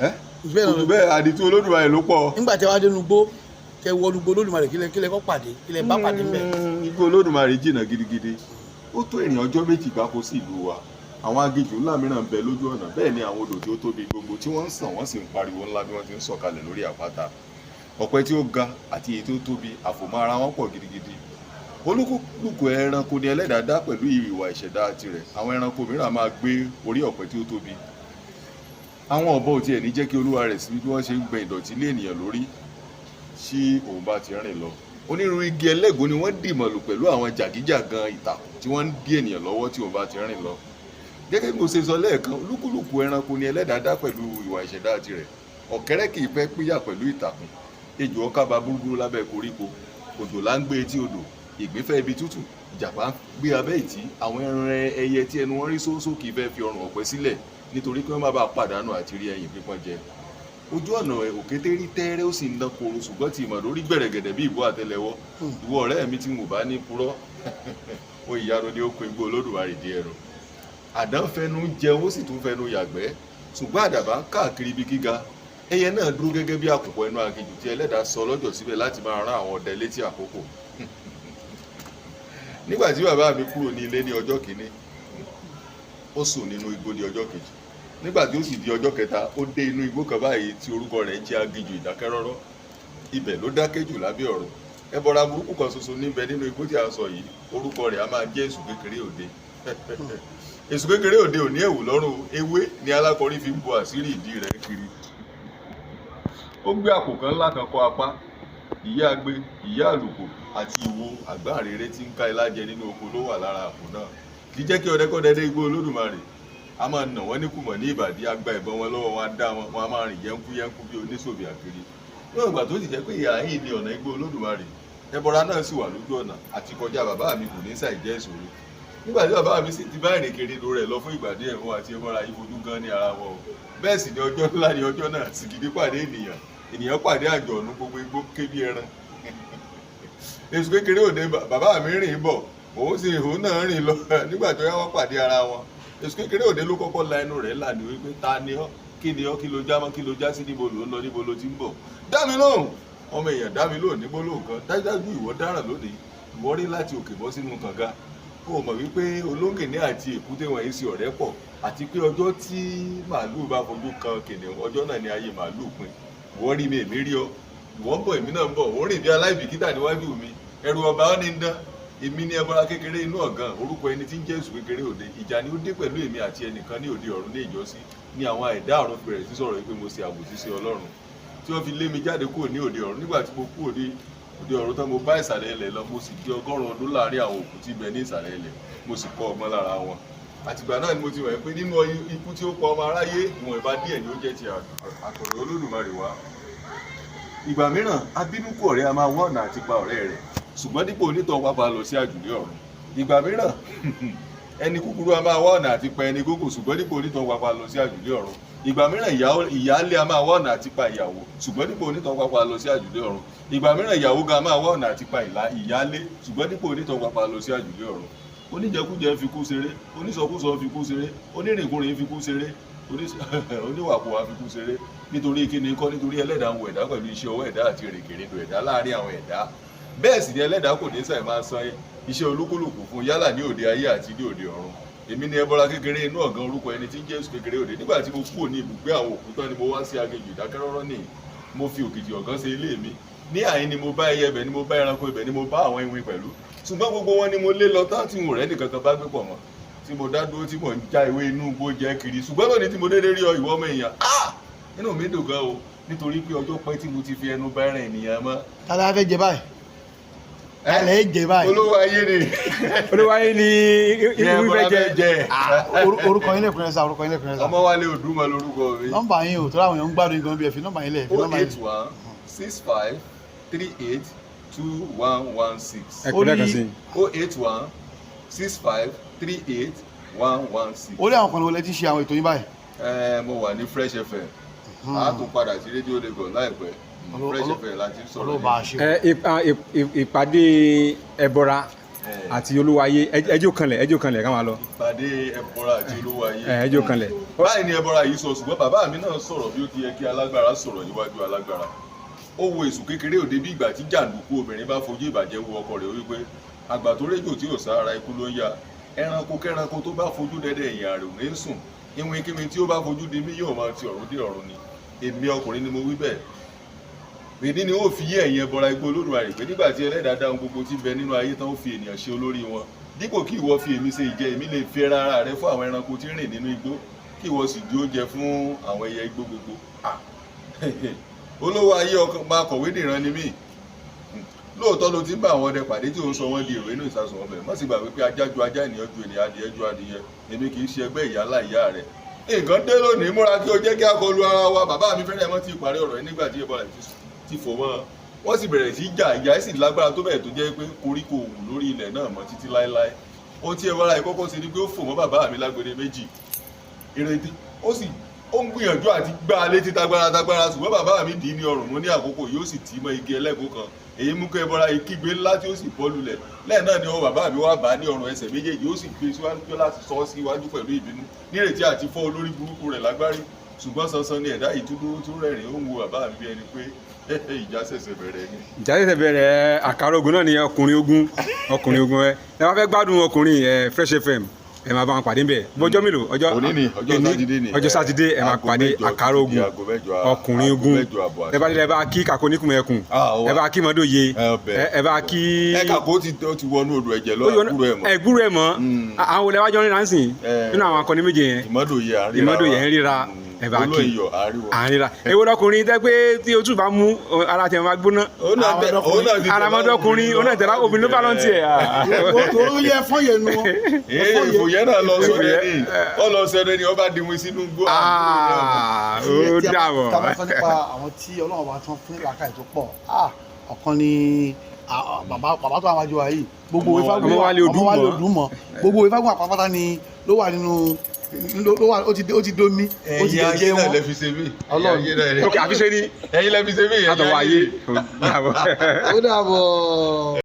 ojú bẹ́ẹ̀ àdìtú Olódùmarè ló pọ̀. nígbà tí wàá dénú gbó kẹ wọ olùgbò Olódùmarè kílẹ̀ kọ́ pàdé kílẹ̀ bá pàdé ńbẹ̀. igbó Olódùmarè jìnnà gidigidi ó tó ìrìn ọjọ́ méjì gbáko sí ìlú wa. àwọn aginjù ńlá mìíràn ń bẹ lójú ọ̀nà bẹ́ẹ̀ ni àwọn odò tí ó tóbi gbogbo tí wọ́n ń sàn wọ́n sì ń pariwo ńlá bí wọ́n ti ń sọ̀kalẹ̀ lórí àpáta. ọ̀pẹ tí ó ga àti èyí tó tóbi àfòmọ́ ara wọn pọ̀ gidigidi. olúkúlùkù ẹranko ni Ẹlẹ́dàá dá pẹ̀lú ìwà ìṣẹ̀dá tirẹ̀. àwọn ẹranko mìíràn máa gbé orí ọ̀pẹ tí ó tóbi. àwọn ọ̀bọ ò tiẹ̀ ní jẹ́ kí olúwa rẹ̀ sí bí wọ́n ṣe ń gbẹ ìdọ̀tí lé ènìyàn lórí tí òun bá ti rìn lọ. onírúurú igi ẹlẹ́gùn ni wọ́n dìmọ̀lù pẹ̀lú àwọn jàgíjàgan ìtàkùn tí wọ́n ń dí ènìyàn lọ́wọ́ tí òun bá ti rìn lọ. gẹ́gẹ́ bí mo ṣe sọ lẹ́ẹ̀kan olúkúlùkù ẹranko ni Ẹlẹ́dàá dá pẹ̀lú ìwà ìṣẹ̀dá tirẹ̀. ọ̀kẹ́rẹ́ kì í fẹ́ pínyà pẹ̀lú ìtàkùn. ejò ọká ba búrúburú lábẹ́ koríko. òjòlá ń gbé etí odò. ìgbín fẹ́ ibi tútù. ìjàpá ń gbé abẹ́ ìtí. àwọn ẹran ẹyẹ tí ẹnu wọn rí sóńsó kì í fẹ́ fi ọrùn ọ̀pẹ sílẹ̀ nítorí kí wọ́n má bàa pàdánù àti rí ẹyìn pípọ́n jẹ. ojú ọ̀nà òkété rí tẹ́rẹ́ ó sì ń dán koro ṣùgbọ́n tí ìmọ̀ lórí gbẹ̀rẹ̀gẹ̀dẹ̀ bí ìbò àtẹ́lẹwọ́. ìwọ ọ̀rẹ́ mi tí mo bá ní purọ́ ó ìyanu ni ó kó igbó Olódùmarè di ẹ̀rọ. àdán fẹnu jẹun ó sì tún fẹnu yàgbẹ́ ṣùgbọ́n àdàbà ń káàkiri ibi gíga. ẹyẹ náà dúró gẹ́gẹ́ bí àkùkọ ẹnu aginjù tí Ẹlẹ́dàá sọ lọ́jọ́ síbẹ̀ láti máa rán àwọn ọdẹ létí àkókò. nígbà tí bàbá mi kúrò ní ilé ní ọjọ́ kìíní ó sùn nínú igbó ní ọjọ́ kejì. nígbà tí ó sì di ọjọ́ kẹta ó dé inú igbó kan báyìí tí orúkọ rẹ̀ jẹ́ aginjù ìdákẹ́rọ́rọ́. ibẹ̀ ló dákẹ́ jù lábẹ́ ọ̀run. ẹbọra burúkú kan ṣoṣo níbẹ̀ nínú igbó tí a sọ yìí orúkọ rẹ̀ a máa jẹ́ èṣù kékeré òde. èṣù kékeré òde ò ní ẹ̀wù lọ́rùn ewé ni alákọ̀ọ́rí fi ń bo àṣírí ìdí rẹ̀ kiri. ó gbé àpò kan ńlá kan kọ́ apá. ìyá agbe ìyá àlùkò àti ìwo àgbáǹrere tí ń ká ilá jẹ nínú oko ló wà lára àpò náà. kì í jẹ́ kí ọdẹkọ́dẹ dé igbó Olódùmarè. a máa nà wọ́n ní kùmọ̀ ní ìbàdí agba ìbọn wọn lọ́wọ́ wọn á dá wọn wọn á máa rìn yẹ́nkú bí oníṣòbí àkiri. níwọ̀n ìgbà tó sì jẹ́ pé ìhà yìí ni ọ̀nà igbó Olódùmarè ẹbọra náà sì wà lójú ọ̀nà àti kọjá bàbá mi kò ní ṣàì jẹ́ ìṣòro. nígbà tí bàbá mi sì ti bá ìrìnkèrindò rẹ̀ lọ fún ìgbà díẹ̀ wọn àti ẹbọra yìí fojú gan ní ara wọn o. bẹ́ẹ̀ sì ni ọjọ́ ńlá ni ọjọ́ náà Sìgìdì pàdé ènìyàn pàdé àjọ̀nú gbogbo igbó ké bí ẹran. èṣù kékeré òde bàbá mi rìn bọ̀ òun náà rìn lọ nígbà tó yá wọn pàdé ara wọn. èṣù kékeré òde ló kọ́kọ́ la ẹnu rẹ̀ là ní wípé ta ni ọ́ kí ni ọ́ kí ló já mọ́ kí ló já sí níbo ló ń lọ níbo ló ti ń bọ̀. dá mi lóhùn ọmọ èèyàn dá mi lóhùn níbo lóhùn kan dájúdájú ìwọ dáràn lónìí ìwọ rí láti òkè bọ́ sínú kànga. ó mọ̀ wípé olóńgìní àti èkúté wọ̀nyí sí ọ̀rẹ́ pọ̀ àti pé ọjọ́ tí màálùú bá fojú kan kìnìún ọjọ́ náà ni ayé màálùú pin. ìwọ rí mi èmi rí ọ ìwọ ń bọ̀ èmi náà ń bọ̀ òun rìn bí aláìbìkítà níwájú mi ẹ̀rù ọba ọ́ ní ń dán èmi ní ẹbọra kékeré inú ọ̀gán orúkọ ẹni tí ń jẹ́ èṣù kékeré òde ìjà ni ó dé pẹ̀lú èmi àti ẹnìkan ní òde ọ̀run ní ìjọsí ní àwọn ẹ̀dá ọ̀run bẹ̀rẹ̀ sí sọ̀rọ̀ wípé mo ṣe àbòsí sí Ọlọ́run tí wọ́n fi lé mi jáde kúrò ní òde ọ̀run nígbà tí mo kúrò ní òde ọ̀run tán mo bá ìsàlẹ̀ ilẹ̀ lọ mo sì di 100 ọdún láàrin àwọn òkú tí bẹ ní ìsàlẹ̀ ilẹ̀ mo sì kọ́ ọgbọ́n lára wọn. àtìgbà náà ni mo ti wẹ̀ pé nínú ikú tí ó pa ọmọ aráyé ìwọ̀n ìbá díẹ̀ ni ó jẹ́ ti àtọ̀dọ̀ Olódùmarè wá. ìgbà mìíràn abínúkù ọ̀rẹ́ a máa wá ọ̀nà àti pa ọ̀rẹ́ rẹ̀ ṣùgbọ́n dípò onítọ̀ pápá lọ sí àjùlé ọ̀run. ìgbà mìíràn ẹni kúkúrú a máa wá ọ̀nà àti pa ẹni gógùn ṣùgbọ́n dípò onítọ̀ pápá lọ sí àjùlé ọ̀run. ìgbà mìíràn ìyáálé a máa wá ọ̀nà àti pa ìyàwó ṣùgbọ́n dípò onítọ̀ pápá lọ sí àjùlé ọ̀run. ìgbà mìíràn ìyàwó gan máa wá ọ̀nà àti pa ìyáálé ṣùgbọ́n dípò onítọ̀ pápá lọ sí àjùlé ọ̀run. oníjẹkújẹ fi kú ṣeré onísọkúsọ fi kú ṣeré onírìnkúrìn fi kú ṣeré oníwàkuwà fi kú ṣeré nítorí kíni kọ́ nítorí Ẹlẹ́dàá ń wo ẹ̀dá pẹ̀lú iṣẹ́ ọwọ́ ẹ̀dá àti èrèkèrèdò ẹ̀dá láàrin àwọn ẹ̀dá. bẹ́ẹ̀ sì ni Ẹlẹ́dàá kò ní ṣàì máa san iṣẹ́ olúkúlùkù fún yálà ní òde ayé àti ní òde ọ̀run. èmi ni ẹbọra kékeré inú ọ̀gán orúkọ ẹni tí ń jẹ́ èṣù kékeré òde. nígbà tí mo kúrò ní ibùgbé àwọn òkú tán ni mo wá sí aginjù ìdákẹ́rọ́rọ́ nìyí mo fi òkìtì ọ̀gán ṣe ilé mi. ní àyín ni mo bá ẹyẹ ibẹ̀ ni mo bá ẹranko ibẹ̀ ni mo bá àwọn iwin pẹ̀lú. ṣùgbọ́n gbogbo wọn ni mo lé lọ tán tí mo rẹ́ nìkan kan bá gbé pọ̀ mọ́ tí mo dá dúró tí mò ń já ewé inú igbó jẹ kiri. ṣùgbọ́n lónìí tí mo dédé rí ọ ìwọ ọmọ èèyàn inú mi dùn gan o nítorí pé ọjọ́ pẹ́ tí mo ti fi ẹnu bá ẹran ènìyàn mọ́. tálá fẹ́ jẹ báyìí tálá jẹ báyìí. olówó ayé ni olówó ayé ni irú fẹ́ jẹ. orúkọ yín lẹ́kùnrin sá orúkọ yín lẹ́kùnrin sá. Ọmọwálé Odùmọ̀ lórúkọ mi. nọ́mbà yín o tó láwọn èèyàn ń gbádùn gan bí ẹ fi nọ́mbà yín lẹ̀. 081 65 38 2116. ẹ kú lẹ́ẹ̀kan sí. 081 65 38 116. ó lé àwọn kan wọlé tí ń ṣe àwọn ètò yín báyìí. mo wà ní Fresh FM a tún padà sí rédíò Lagos láìpẹ́ Fresh FM láti sọ̀rọ̀ olóòbá àṣẹ. ìpàdé ẹbọra àti olúwayé ẹjọ́ kanlẹ̀ ká máa lọ. ìpàdé ẹbọra àti olúwayé. ẹjọ́ kanlẹ̀. báyìí ni ẹbọra yìí sọ ṣùgbọ́n bàbá mi náà sọ̀rọ̀ bí ó ti yẹ kí alágbára sọ̀rọ̀ níwájú alágbára. ó wo èṣù kékeré òde bí ìgbà tí jàǹdùkú obìnrin bá fojú ìbàjẹ́ wo ọkọ rẹ̀ wípé àgbà tó réjò tí ò sára ikú ló ń ya ẹranko kẹranko tó bá fojú dẹdẹ ìyá rẹ̀ ò ní sùn ìwìn kíwìn tí ó bá fojú di mí yóò máa ti ọ̀run dé ọ̀run ni èmi ọkùnrin ni mo wí bẹ́ẹ̀. èdè ni ó fi yé ẹ̀yin ẹbọra igbó Olódùmarè pé nígbà tí ẹlẹ́dàá dá ohun gbogbo tí ń bẹ nínú ayé tán ó fi ènìyàn ṣe olórí wọn dípò kí ìwọ fi èmi ṣe ìjẹ èmi lè fi ẹran ara rẹ fún àwọn ẹranko tí ń rìn nínú igbó kí ìwọ sì di oúnjẹ fún àwọn ẹyẹ igbó gbogbo. olówó ayé ọkàn máa kọ̀wé dìran ni mí lóòótọ́ ló ti ń bá àwọn ọdẹ pàdé tí ó ń sọ wọ́n di èrò inú ìsasùn ọbẹ̀ má sì gbàgbé pé ajá ju ajá ènìyàn ju ènìyàn adìyẹ ju adìyẹ èmi kì í ṣe ẹgbẹ́ ìyálà ìyá rẹ̀. nǹkan dé lónìí múra kí o jẹ́ kí a kọlu ara wa bàbá mi fẹ́rẹ̀ mọ́ ti parí ọ̀rọ̀ yìí nígbà tí ẹbọra ti fò mọ́ wọ́n sì bẹ̀rẹ̀ sí jà ìjà sì lágbára tó bẹ̀rẹ̀ tó jẹ́ pé koríko wù lórí ilẹ̀ náà mọ́ títí láéláé ohun tí ẹbọra yìí kọ́kọ́ ṣe ni pé ó fò mọ́ bàbá mi lágbede méjì ìrètí ó ń gbìyànjú àti gbá a létí tagbára ṣùgbọ́n bàbá mi dì í ní ọrùn mú ní àkókò yóò sì tì í mọ́ igi ẹlẹ́gùn kan èyí mú kó ẹbọra yìí kígbe ńlá tí ó sì bọ́ lulẹ̀ lẹ́ẹ̀ náà ni ọwọ́ bàbá mi wá bá a ní ọrùn ẹsẹ̀ méjèèjì ó sì gbé síwájú láti sọ ọ́ síwájú pẹ̀lú ìbínú nírètí àti fọ́ olórí burúkú rẹ̀ lágbárí ṣùgbọ́n sansan ni ẹ̀dá yìí tún rẹ́rìn ó ń wo bàbá mi bí ẹni pé ìjà ṣẹ̀ṣẹ̀ bẹ̀rẹ̀ ni. ìjà ṣẹ̀ṣẹ̀ bẹ̀rẹ̀ àkàrà ogun náà ni ọkùnrin ogun ẹ bá fẹ́ gbádùn ọkùnrin Fresh FM ẹ máa bá wọn pàdé nbẹ bọjọ mélòó ọjọ́ sátidé ẹ máa pàdé àkàrà ogun ọkùnrin ogun ẹ bá délé ẹ bá kí kàkó níkùnmọ ẹkùn ẹ bá kí mọdòye ẹ bá kí. ẹ kàkó ti wọnú odò ẹ̀jẹ̀ lọ ẹgbúrú ẹ mọ àwọn olè wájọ ńlá ń sìn nínú àwọn akọni méje yẹn ìmọdòye ń ríra ẹ bá kí àríra èwo lọkùnrin tẹ pé tí o tún bá mú ara tẹ máa gbóná aramọdọkùnrin onátẹlá obìnrin ló bá lọ tiẹ. o yẹ fọyẹ nu wọn. ìfòyẹ náà lọ sọdẹ ní ọlọsọdẹ ní ọba dìmú sínú gbó. ó dàbọ̀. tá a bá sọ nípa àwọn tí Ọlọ́run bá tán fún làákàyè tó pọ̀ ọ̀kan ni bàbá tó àwọn àjọ wa yìí gbogbo ìfagun gbogbo ìfagun àpapàtà ni ló wà nínú ó ti domi ó ti jẹ wọn. ẹ̀yin lẹ fi ṣe mí. ok àfi ṣe ni. ẹ̀yin lẹ fi ṣe mí. àtọwọ ayé. ó dàbọ̀.